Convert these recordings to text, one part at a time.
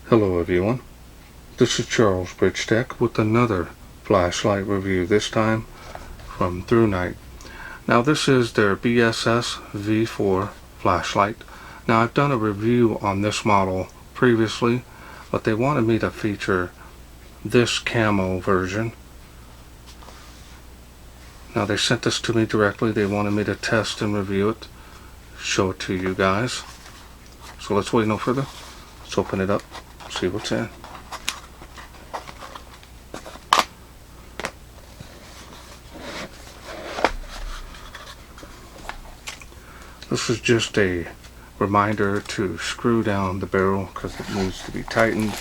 Hello everyone, this is Charles BridgTec with another flashlight review, this time from ThruNite. Now this is their BSS V4 flashlight. Now I've done a review on this model previously, but they wanted me to feature this camo version. Now they sent this to me directly. They wanted me to test and review it, show it to you guys. So let's wait no further. Let's open it up, see what's in. This is just a reminder to screw down the barrel because it needs to be tightened.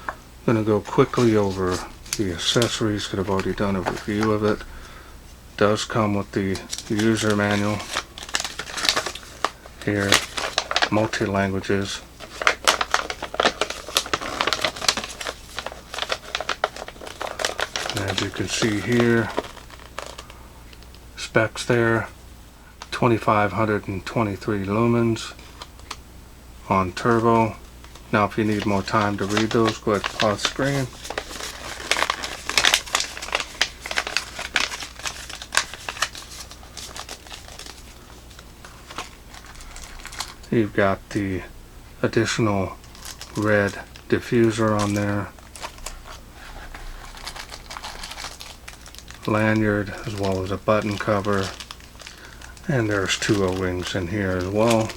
I'm going to go quickly over the accessories because I've already done a review of it. It does come with the user manual here, multi-languages. As you can see here, specs there, 2523 lumens on turbo. Now if you need more time to read those, go ahead and pause the screen. You've got the additional red diffuser on there, lanyard, as well as a button cover, and there's two O-rings in here as well.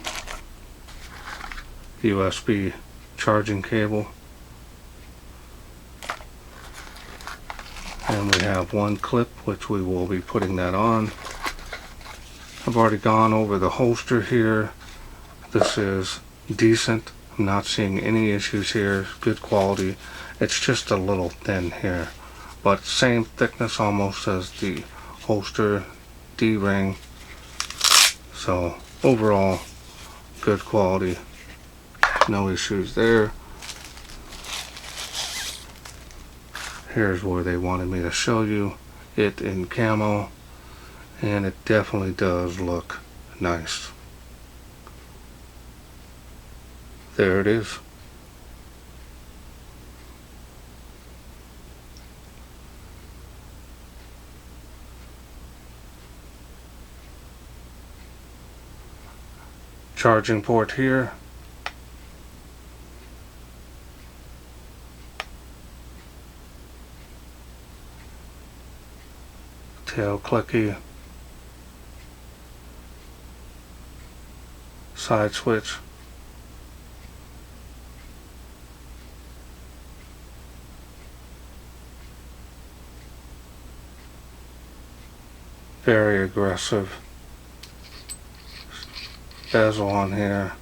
USB charging cable, and we have one clip which we will be putting that on. I've already gone over the holster here. This is decent. I'm not seeing any issues here. Good quality. It's just a little thin here, but same thickness almost as the holster D-ring. So overall, good quality. No issues there. Here's where they wanted me to show you it in camo, and it definitely does look nice. There it is. Charging port here. Tail clicky. Side switch. Very aggressive bezel on here.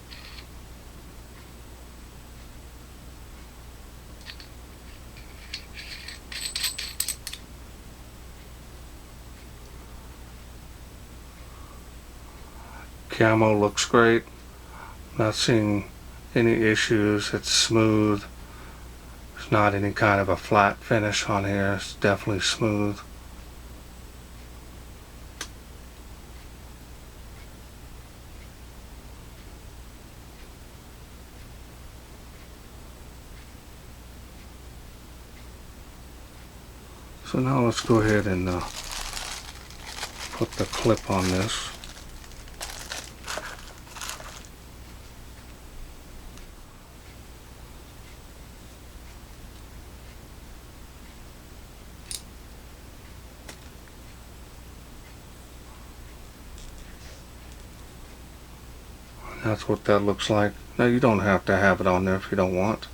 Camo looks great. Not seeing any issues. It's smooth. There's not any kind of a flat finish on here. It's definitely smooth. So now let's go ahead and put the clip on this. That's what that looks like. Now you don't have to have it on there if you don't want.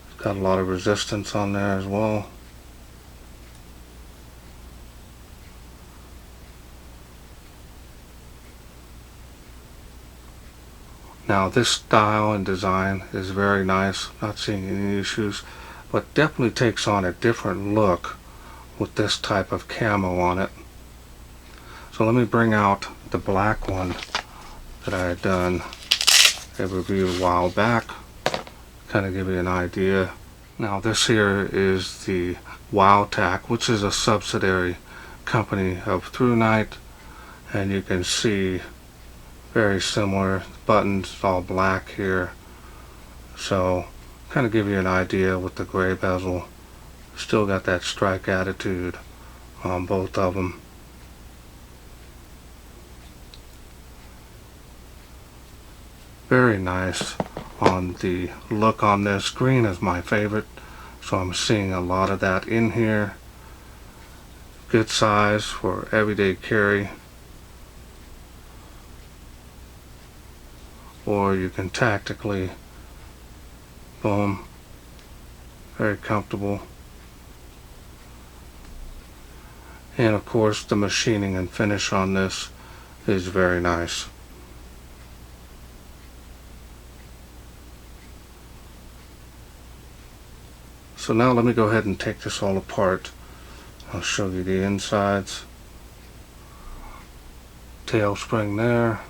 It's got a lot of resistance on there as well. Now this style and design is very nice. Not seeing any issues, but definitely takes on a different look with this type of camo on it. So let me bring out the black one that I had done a review a while back, kind of give you an idea. Now this here is the WowTac, which is a subsidiary company of ThruNite, and you can see very similar buttons all black here. So kind of give you an idea with the gray bezel. Still got that strike attitude on both of them. Very nice on the look on this. Green is my favorite, so I'm seeing a lot of that in here. Good size for everyday carry, or you can tactically, boom, very comfortable. And of course the machining and finish on this is very nice. So now let me go ahead and take this all apart. I'll show you the insides. Tail spring there.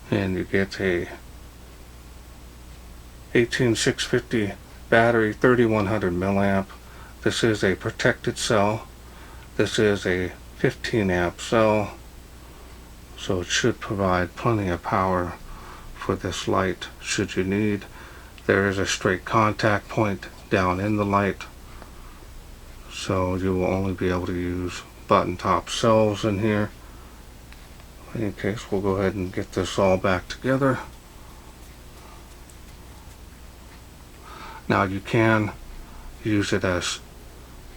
And you get a 18650 battery, 3100 milliamp. This is a protected cell. This is a 15 amp cell, so it should provide plenty of power for this light should you need. There is a straight contact point down in the light, so you will only be able to use button top cells in here. In any case, we'll go ahead and get this all back together. Now you can use it as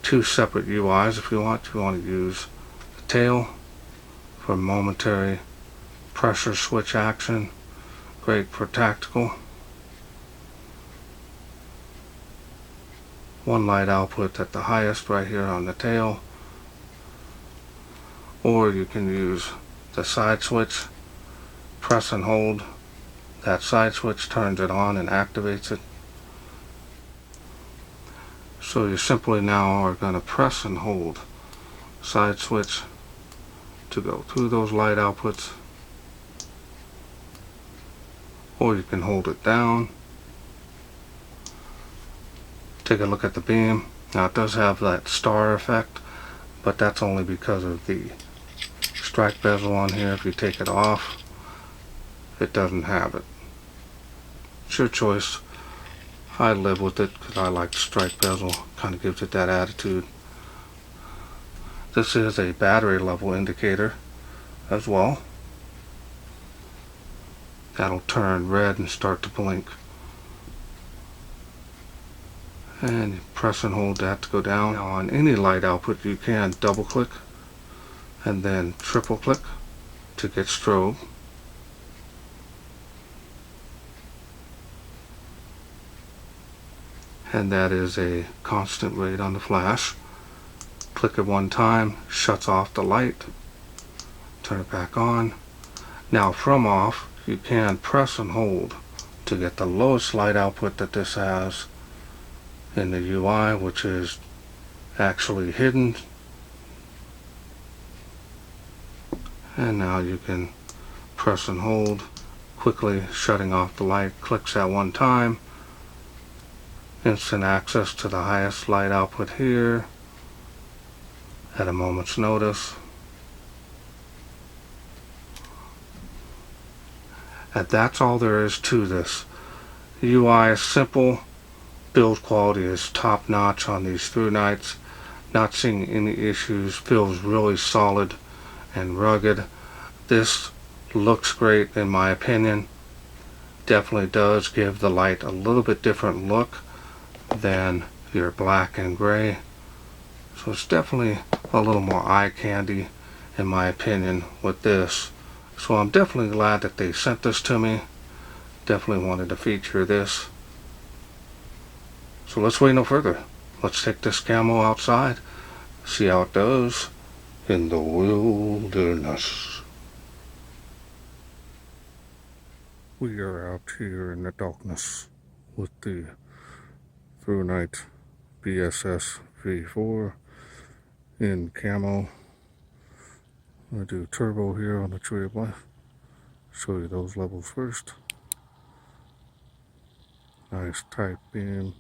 two separate UIs if you want. You want to use the tail for momentary pressure switch action. Great for tactical. One light output at the highest right here on the tail. Or you can use the side switch. Press and hold. That side switch turns it on and activates it. So you simply now are going to press and hold side switch to go through those light outputs, or you can hold it down. Take a look at the beam. Now it does have that star effect, but that's only because of the strike bezel on here. If you take it off, it doesn't have it. It's your choice. I live with it because I like the strike bezel. Kind of gives it that attitude. This is a battery level indicator as well. That'll turn red and start to blink. And you press and hold that to go down. Now on any light output you can double click and then triple click to get strobe. And that is a constant rate on the flash. Click it one time, shuts off the light. Turn it back on. Now from off, you can press and hold to get the lowest light output that this has in the UI, which is actually hidden. And now you can press and hold, quickly shutting off the light. Clicks at one time. Instant access to the highest light output here at a moment's notice. And that's all there is to this. The UI is simple. Build quality is top notch on these ThruNites. Not seeing any issues. Feels really solid and rugged. This looks great in my opinion. Definitely does give the light a little bit different look than your black and gray. So it's definitely a little more eye candy in my opinion with this. So I'm definitely glad that they sent this to me. Definitely wanted to feature this. So let's wait no further. Let's take this camo outside, see how it does in the wilderness. We are out here in the darkness with the ThruNite BSS V4 in camo. I'm going to do turbo here on the tree left. Show you those levels first. Nice tight beam.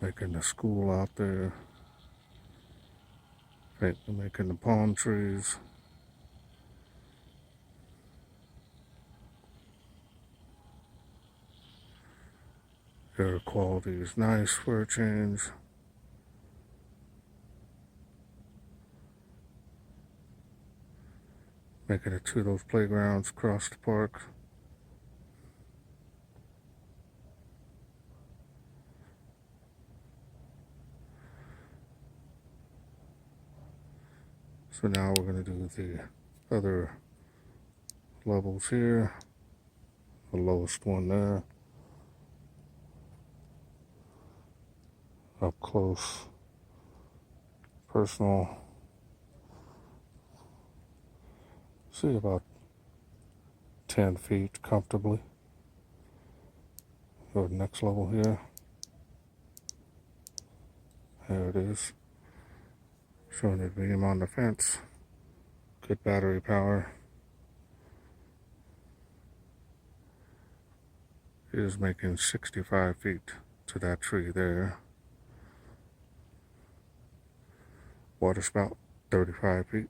Making the school out there. Making the palm trees. Air quality is nice for a change. Making it to those playgrounds across the park. So now we're going to do the other levels here. The lowest one there. Up close. Personal. See about 10 feet comfortably. Go to the next level here. There it is. Showing the beam on the fence. Good battery power. It is making 65 feet to that tree there. Water spout, 35 feet.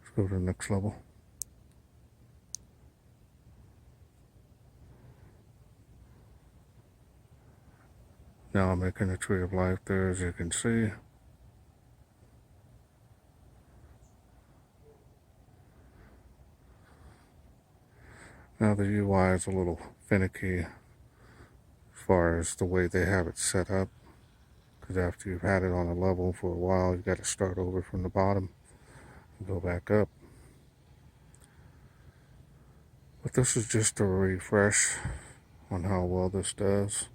Let's go to the next level. Now I'm making a tree of life there, as you can see. Now the UI is a little finicky as far as the way they have it set up, because after you've had it on a level for a while, you got to start over from the bottom and go back up. But this is just a refresh on how well this does.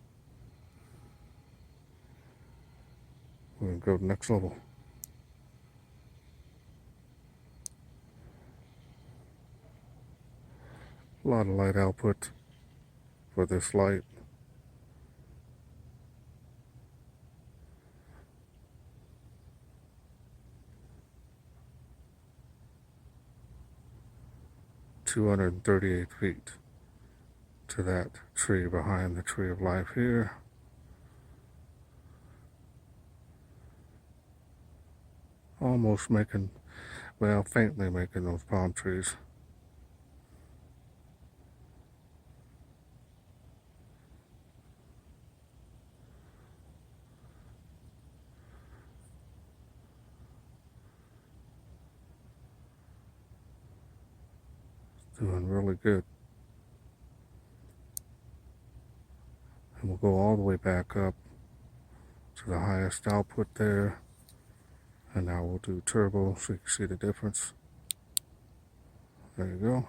We're going to go to the next level. A lot of light output for this light. "238 feet to that tree behind the tree of life here. Almost making, well, faintly making those palm trees. Doing really good. And we'll go all the way back up to the highest output there. And now we'll do turbo so you can see the difference. There you go.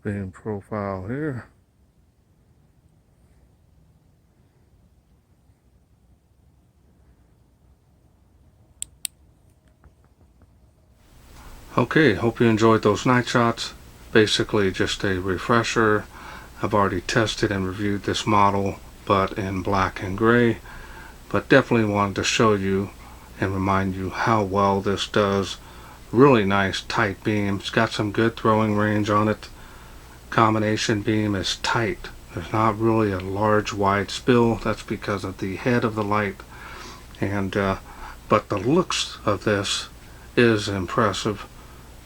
Beam profile here. Okay, hope you enjoyed those night shots. Basically just a refresher. I've already tested and reviewed this model, but in black and gray. But definitely wanted to show you and remind you how well this does. Really nice tight beam. It's got some good throwing range on it. Combination beam is tight. There's not really a large wide spill. That's because of the head of the light. And but the looks of this is impressive.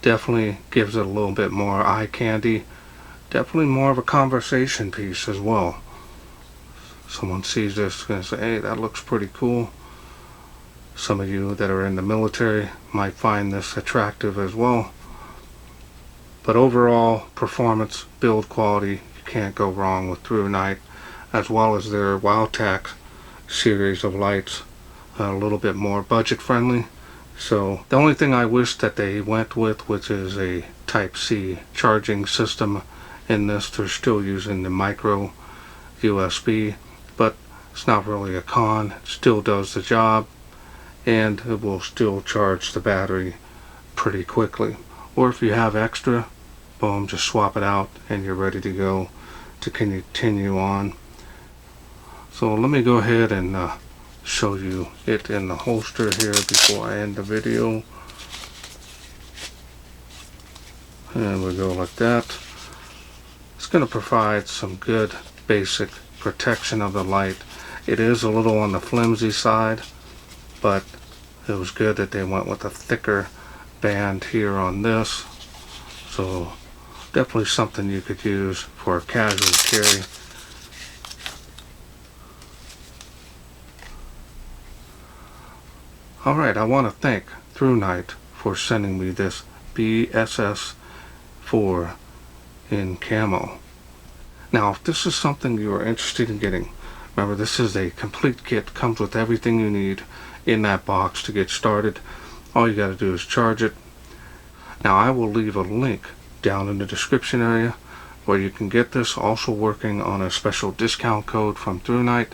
Definitely gives it a little bit more eye candy. Definitely more of a conversation piece as well. Someone sees this and say, hey, that looks pretty cool. Some of you that are in the military might find this attractive as well. But overall, performance, build quality, you can't go wrong with ThruNite, as well as their WowTac series of lights. A little bit more budget friendly. So the only thing I wish that they went with, which is a Type-C charging system, in this. They're still using the micro USB, but it's not really a con. It still does the job, and it will still charge the battery pretty quickly. Or if you have extra, boom, just swap it out and you're ready to go to continue on. So let me go ahead and show you it in the holster here before I end the video. And we go like that. It's going to provide some good basic protection of the light. It is a little on the flimsy side, but it was good that they went with a thicker band here on this. So definitely something you could use for a casual carry. Alright, I want to thank ThruNite for sending me this BSS 4 in camo. Now, if this is something you are interested in getting, remember this is a complete kit, comes with everything you need in that box to get started. All you got to do is charge it. Now, I will leave a link down in the description area where you can get this, also working on a special discount code from ThruNite.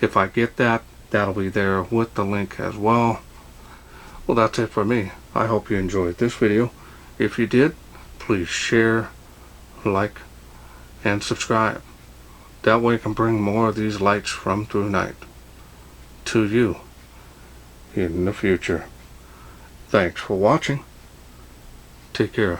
If I get that, that'll be there with the link as well. Well, that's it for me. I hope you enjoyed this video. If you did, please share, like, and subscribe. That way I can bring more of these lights from ThruNite to you in the future. Thanks for watching. Take care.